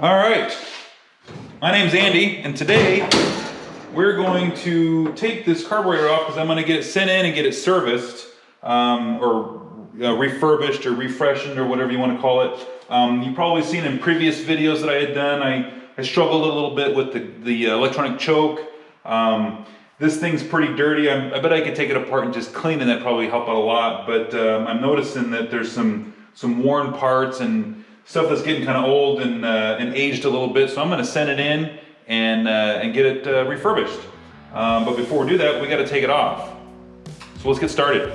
All right, my name's Andy, and today we're going to take this carburetor off because I'm going to get it sent in and get it serviced, or refurbished or refreshened or whatever you want to call it. You've probably seen in previous videos that I had done, I struggled a little bit with the electronic choke. This thing's pretty dirty. I bet I could take it apart and just clean it. That'd probably help out a lot, but I'm noticing that there's some worn parts and stuff that's getting kind of old and aged a little bit, so I'm going to send it in and get it refurbished. But before we do that, we got to take it off. So let's get started.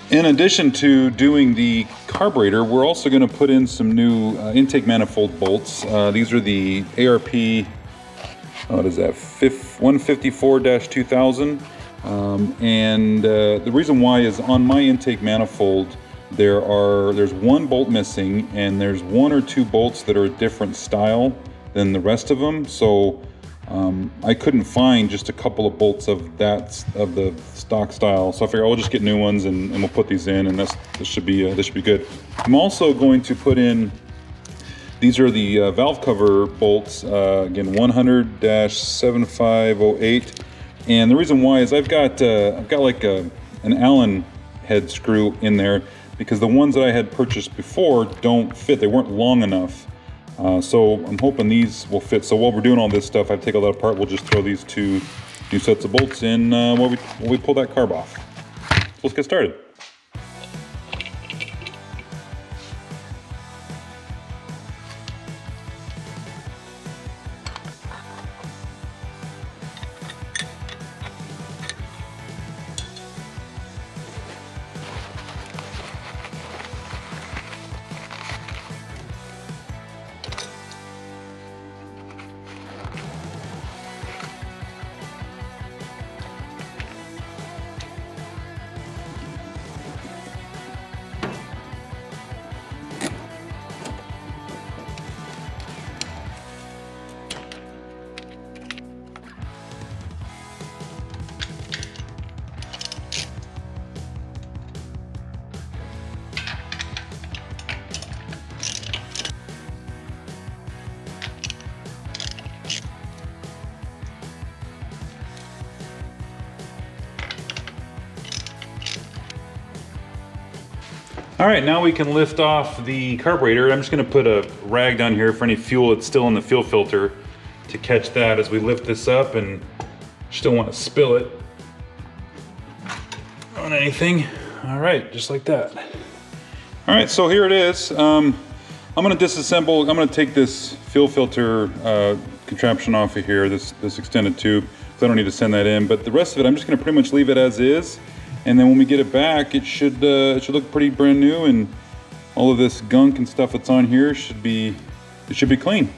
In addition to doing the carburetor, we're also going to put in some new intake manifold bolts. These are the ARP, what is that, 154-2000. And the reason why is on my intake manifold, there's one bolt missing, and there's one or two bolts that are a different style than the rest of them. So I couldn't find just a couple of bolts of the stock style. So I figured I'll just get new ones and we'll put these in, and this should be good. I'm also going to put in, these are the valve cover bolts, again 100-7508. And the reason why is I've got like an Allen head screw in there, because the ones that I had purchased before don't fit. They weren't long enough. So I'm hoping these will fit. So while we're doing all this stuff, I take all that apart. We'll just throw these two new sets of bolts in while we pull that carb off. So let's get started. All right, now we can lift off the carburetor. I'm just gonna put a rag down here for any fuel that's still in the fuel filter to catch that as we lift this up, and just don't want to spill it on anything. All right, just like that. All right, so here it is. I'm gonna disassemble, I'm gonna take this fuel filter contraption off of here, this extended tube, because I don't need to send that in, but the rest of it, I'm just gonna pretty much leave it as is. And then when we get it back, it should look pretty brand new, and all of this gunk and stuff that's on here should be clean.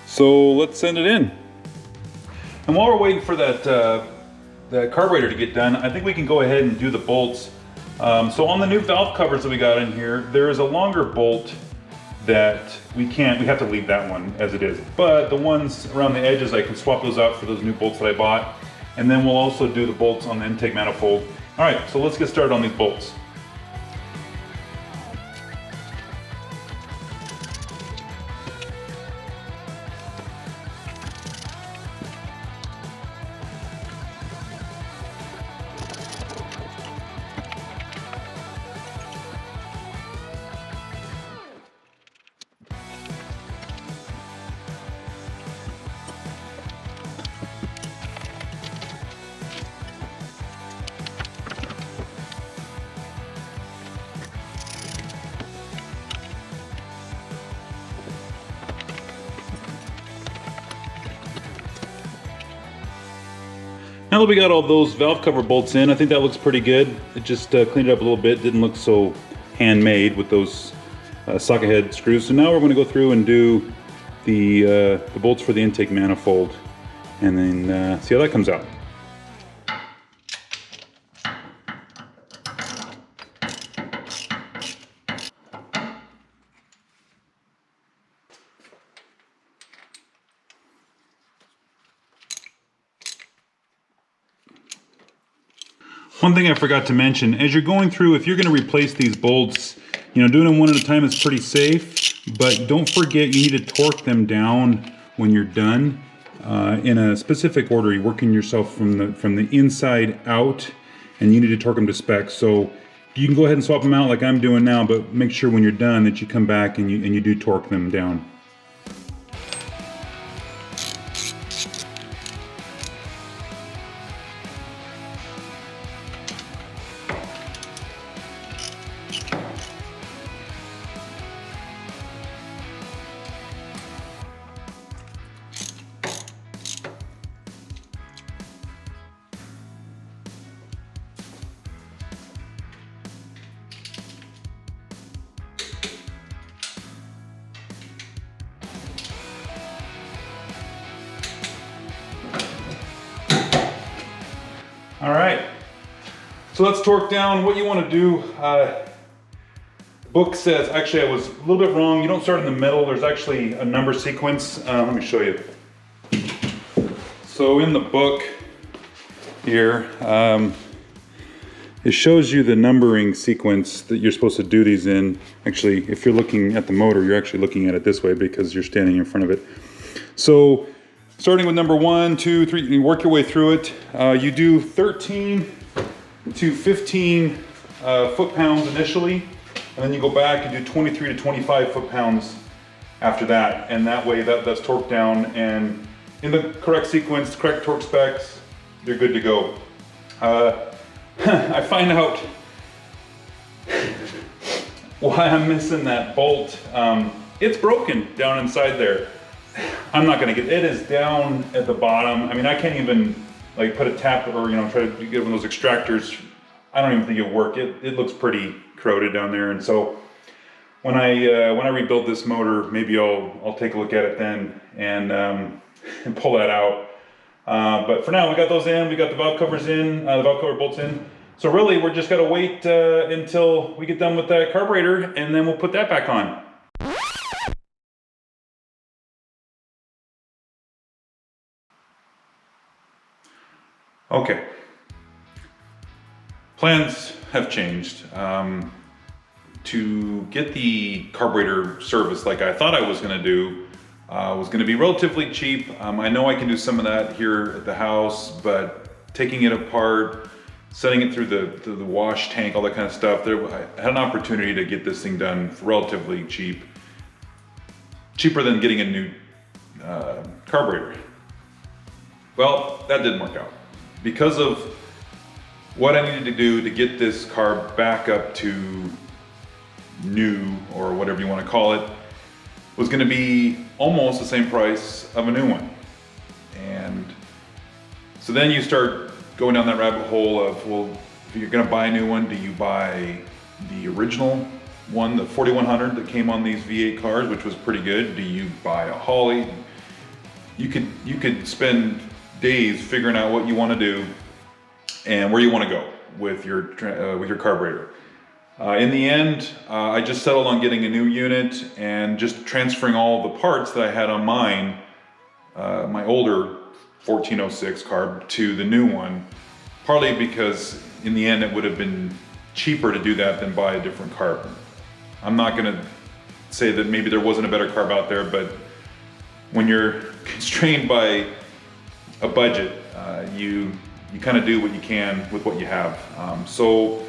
So let's send it in. And while we're waiting for that carburetor to get done, I think we can go ahead and do the bolts. So on the new valve covers that we got in here, there is a longer bolt that we have to leave that one as it is. But the ones around the edges, I can swap those out for those new bolts that I bought. And then we'll also do the bolts on the intake manifold. All right, so let's get started on these bolts. Now that we got all those valve cover bolts in, I think that looks pretty good. It just cleaned it up a little bit, didn't look so handmade with those socket head screws. So now we're going to go through and do the bolts for the intake manifold, and then see how that comes out. One thing I forgot to mention, as you're going through, if you're going to replace these bolts, you know, doing them one at a time is pretty safe. but don't forget you need to torque them down when you're done in a specific order. You're working yourself from the inside out, and you need to torque them to specs. So you can go ahead and swap them out like I'm doing now, but make sure when you're done that you come back and you do torque them down. All right, so let's torque down. What you want to do, book says, actually I was a little bit wrong. You don't start in the middle. There's actually a number sequence. Let me show you. So in the book here, it shows you the numbering sequence that you're supposed to do these in. Actually, if you're looking at the motor, you're actually looking at it this way because you're standing in front of it. So starting with number 1, 2, 3, you work your way through it. You do 13 to 15 foot-pounds initially, and then you go back and do 23 to 25 foot-pounds after that. And that way that's torqued down, and in the correct sequence, correct torque specs, you're good to go. I find out why I'm missing that bolt. It's broken down inside there. I'm not gonna get, it is down at the bottom. I mean, I can't even like put a tap or, you know, try to get one of those extractors. I don't even think it'll work. It looks pretty corroded down there. And so when I rebuild this motor, maybe I'll take a look at it then and pull that out. But for now, we got those in, we got the valve covers in, the valve cover bolts in. So really, we're just gotta wait until we get done with that carburetor, and then we'll put that back on. Okay, plans have changed. To get the carburetor serviced like I thought I was gonna do, was gonna be relatively cheap. I know I can do some of that here at the house, but taking it apart, setting it through the wash tank, all that kind of stuff, I had an opportunity to get this thing done for relatively cheap. Cheaper than getting a new carburetor. Well, that didn't work out. Because of what I needed to do to get this car back up to new, or whatever you want to call it, was going to be almost the same price of a new one. And so then you start going down that rabbit hole of, well, if you're going to buy a new one, do you buy the original one, the 4100 that came on these V8 cars, which was pretty good? Do you buy a Holly? You could spend days figuring out what you want to do and where you want to go with your carburetor. In the end, I just settled on getting a new unit and just transferring all the parts that I had on mine, my older 1406 Carb, to the new one, partly because in the end it would have been cheaper to do that than buy a different carb. I'm not going to say that maybe there wasn't a better carb out there, but when you're constrained by a budget, you kind of do what you can with what you have. So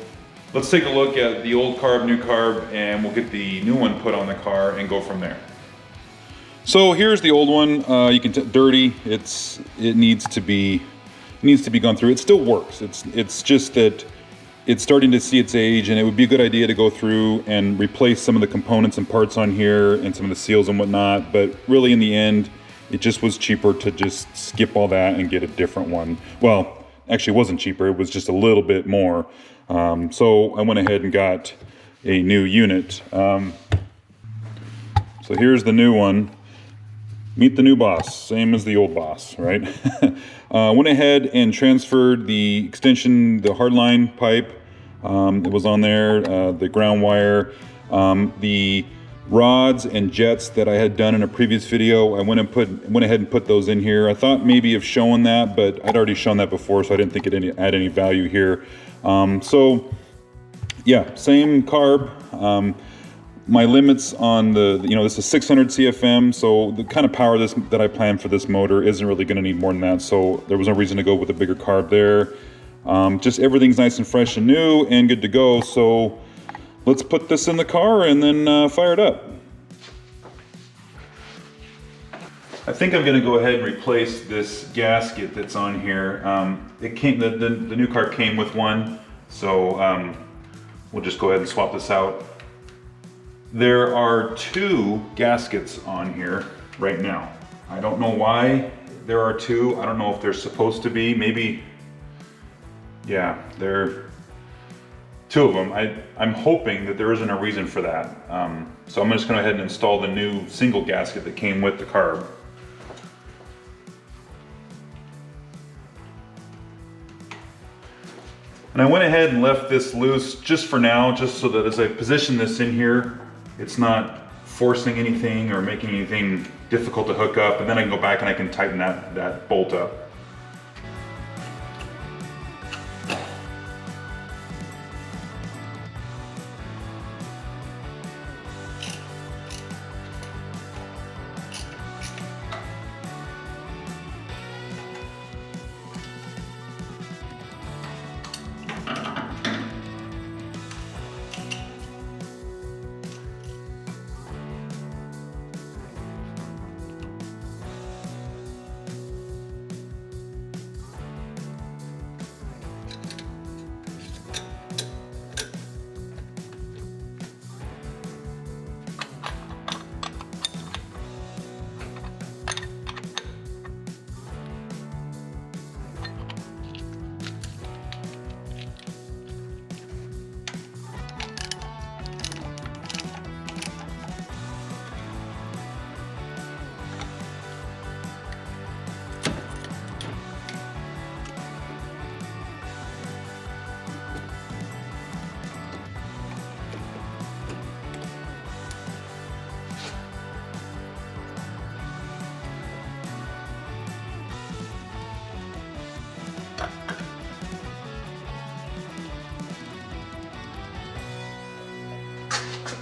let's take a look at the old carb, new carb, and we'll get the new one put on the car and go from there. So here's the old one. You can dirty. It needs to be gone through. It still works. It's just that it's starting to see its age, and it would be a good idea to go through and replace some of the components and parts on here and some of the seals and whatnot. But really, in the end, it just was cheaper to just skip all that and get a different one. Well, actually, it wasn't cheaper. It was just a little bit more. So I went ahead and got a new unit. So here's the new one. Meet the new boss, same as the old boss, right? Went ahead and transferred the extension, the hardline pipe. It was on there, the ground wire, the rods and jets that I had done in a previous video. I went ahead and put those in here. I thought maybe of showing that, but I'd already shown that before, so I didn't think it add any value here. So yeah, same carb. my limits on the, this is 600 CFM, so the kind of power that I plan for this motor isn't really going to need more than that, so there was no reason to go with a bigger carb there. Just everything's nice and fresh and new and good to go, so let's put this in the car and then fire it up. I think I'm going to go ahead and replace this gasket that's on here. It came, the new car came with one, so we'll just go ahead and swap this out. There are 2 gaskets on here right now. I don't know why there are 2. I don't know if they're supposed to be. Maybe, yeah, there are 2 of them. I'm hoping that there isn't a reason for that. So I'm just going to go ahead and install the new single gasket that came with the carb. And I went ahead and left this loose just for now, just so that as I position this in here, it's not forcing anything or making anything difficult to hook up, and then I can go back and I can tighten that bolt up.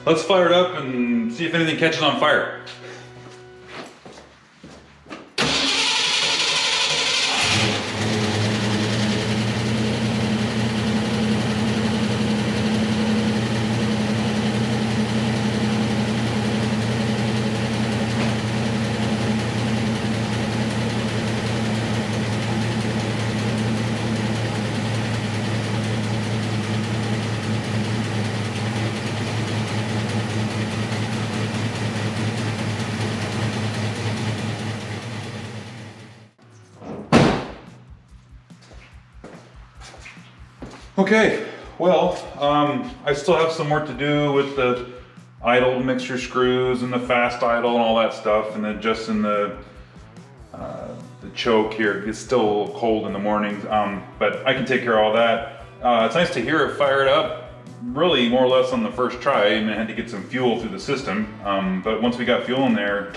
Let's fire it up and see if anything catches on fire. Okay, well, I still have some work to do with the idle mixture screws and the fast idle and all that stuff, and then just in the choke here. It's still cold in the mornings, but I can take care of all that. It's nice to hear it fired up, really more or less on the first try, and I had to get some fuel through the system, but once we got fuel in there,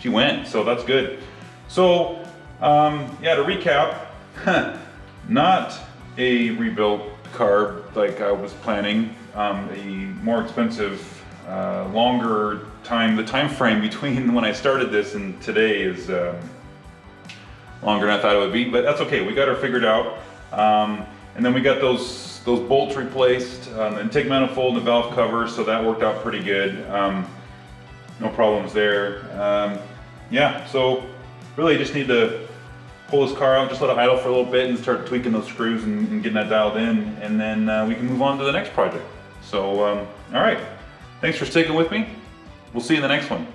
she went, so that's good. So, yeah, to recap, not a rebuilt carb like I was planning, a more expensive, longer time. The time frame between when I started this and today is longer than I thought it would be, but that's okay. We got her figured out, and then we got those bolts replaced, the intake manifold and the valve cover, so that worked out pretty good. No problems there. Yeah, so really just need to pull this car out, just let it idle for a little bit and start tweaking those screws and getting that dialed in, and then we can move on to the next project. So, all right, thanks for sticking with me. We'll see you in the next one.